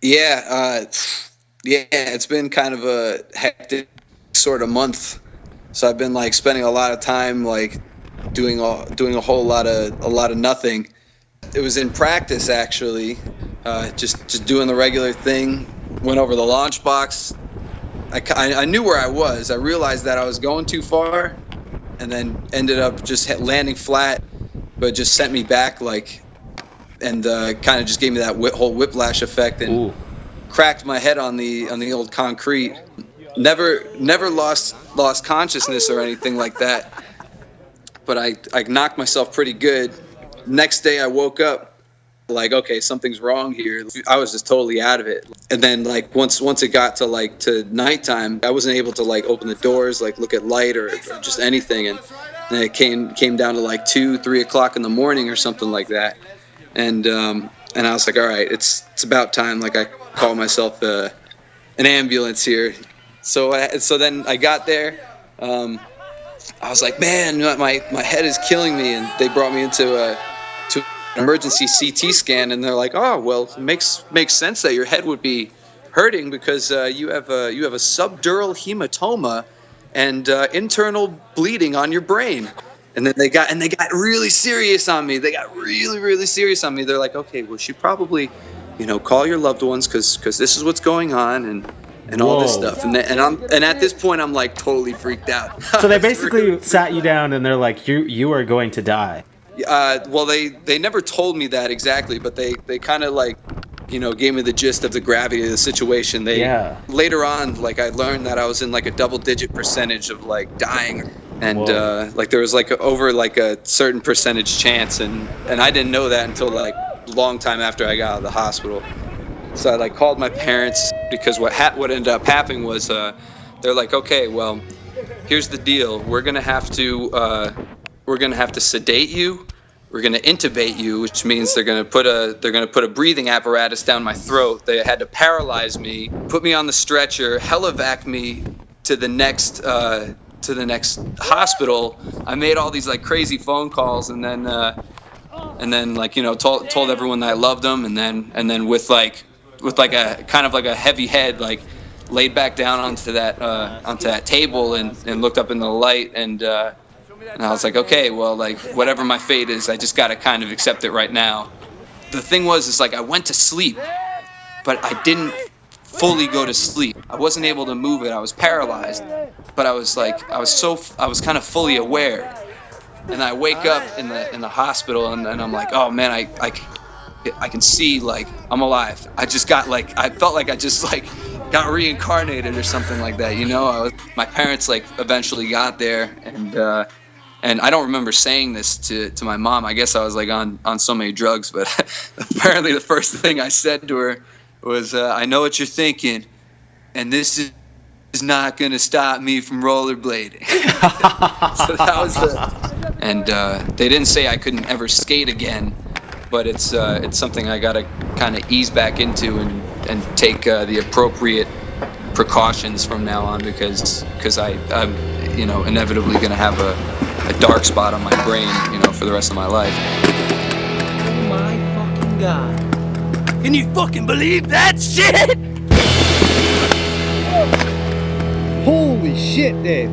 Yeah, it's been kind of a hectic sort of month. So I've been like spending a lot of time like doing a whole lot of nothing. It was in practice actually, just doing the regular thing. Went over the launch box. I knew where I was. I realized that I was going too far, and then ended up just landing flat, but just sent me back like, and kind of just gave me that whole whiplash effect and Ooh. cracked my head on the old concrete. Never lost consciousness or anything like that, but I knocked myself pretty good. Next day I woke up like, okay, something's wrong here. I was just totally out of it. And then like once it got to nighttime, I wasn't able to like open the doors, like look at light or just anything. And then it came down to like 2-3 o'clock in the morning or something like that. And I was like, all right, it's about time. Like I call myself an ambulance here. So then I got there. I was like, man, my head is killing me, and they brought me into an emergency CT scan, and they're like, oh, well, it makes sense that your head would be hurting because you have a subdural hematoma and internal bleeding on your brain. And then they got really serious on me. They got really, really serious on me. They're like, okay, well, you should probably, call your loved ones because this is what's going on and all this stuff. And at this point, I'm like totally freaked out. So they basically sat you down and they're like, you are going to die. Well, they never told me that exactly, but they kind of like, gave me the gist of the gravity of the situation. Later on, like I learned that I was in like a double-digit percentage of like dying, and like there was like over like a certain percentage chance, and I didn't know that until like a long time after I got out of the hospital. So I like called my parents because what ended up happening was they're like, okay, well, here's the deal. We're gonna have to sedate you. We're gonna intubate you, which means they're gonna put a breathing apparatus down my throat. They had to paralyze me, put me on the stretcher, helivac me to the next hospital. I made all these like crazy phone calls, and then like told everyone that I loved them, and then with like a kind of like a heavy head, like laid back down onto that table and looked up in the light, and I was like, okay, well, like whatever my fate is, I just gotta kind of accept it right now. The thing was, like I went to sleep, but I didn't fully go to sleep. I wasn't able to move it. I was paralyzed, but I was kind of fully aware. And I wake up in the hospital, and I'm like, oh man, I can see, like, I'm alive. I felt like I just like got reincarnated or something like that, my parents like eventually got there, and I don't remember saying this to my mom. I guess I was like on so many drugs, but apparently the first thing I said to her was, I know what you're thinking, and this is not gonna stop me from rollerblading. So that was and they didn't say I couldn't ever skate again, but it's something I gotta kind of ease back into and take the appropriate precautions from now on, because I'm inevitably gonna have a dark spot on my brain for the rest of my life. Oh my fucking god. Can you fucking believe that shit? Holy shit, Dave.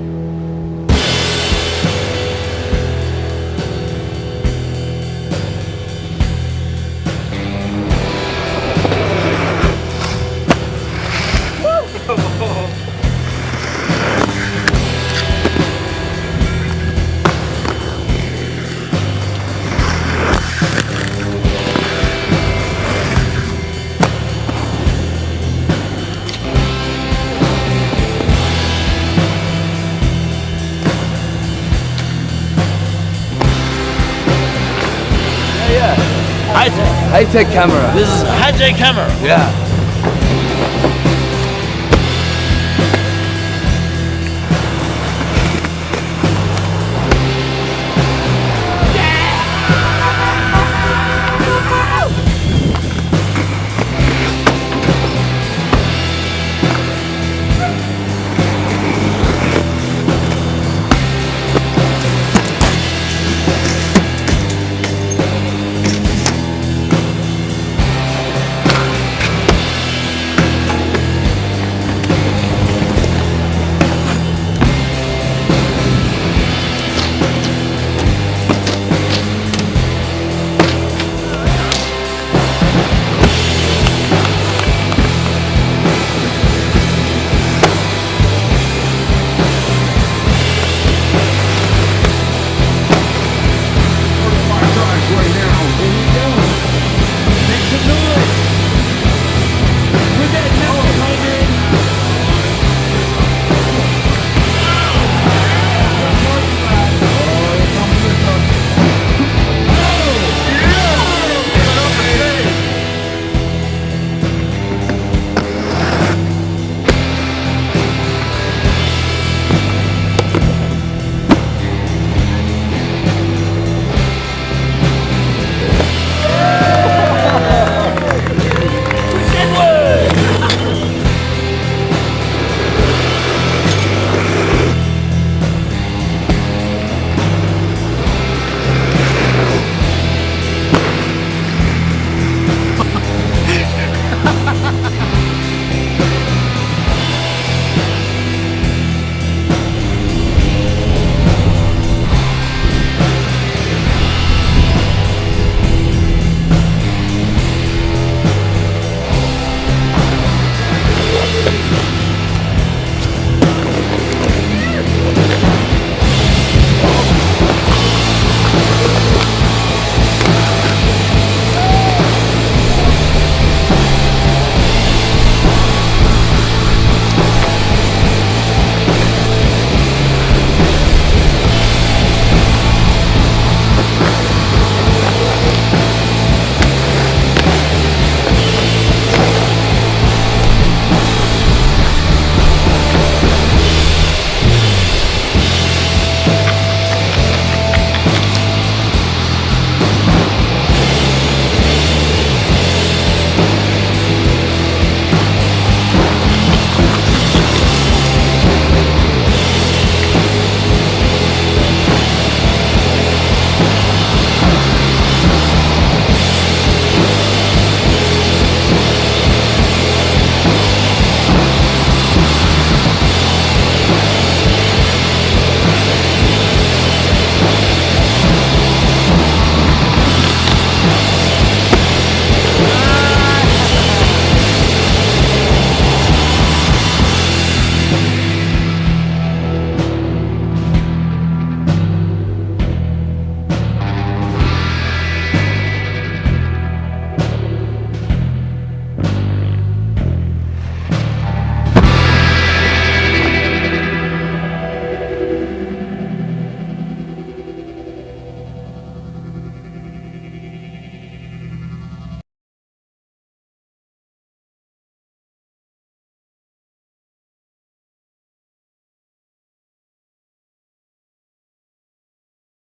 High-tech camera. This is high-tech camera. Yeah.